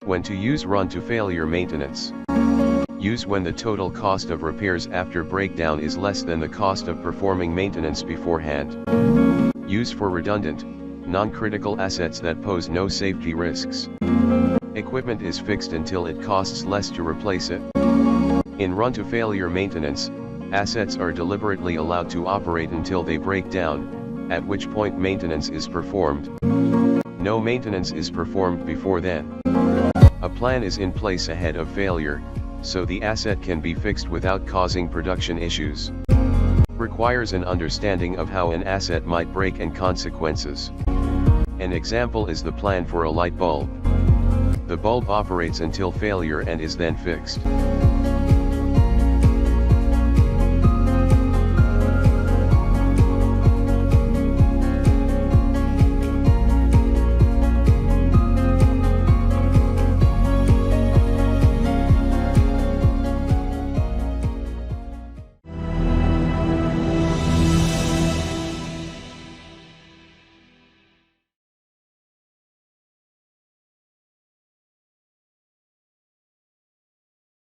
When to use run-to-failure maintenance. Use when the total cost of repairs after breakdown is less than the cost of performing maintenance beforehand. Use for redundant, non-critical assets that pose no safety risks. Equipment is fixed until it costs less to replace it. In run-to-failure maintenance, assets are deliberately allowed to operate until they break down, at which point maintenance is performed. No maintenance is performed before then. A plan is in place ahead of failure, so the asset can be fixed without causing production issues. Requires an understanding of how an asset might break and consequences. An example is the plan for a light bulb. The bulb operates until failure and is then fixed.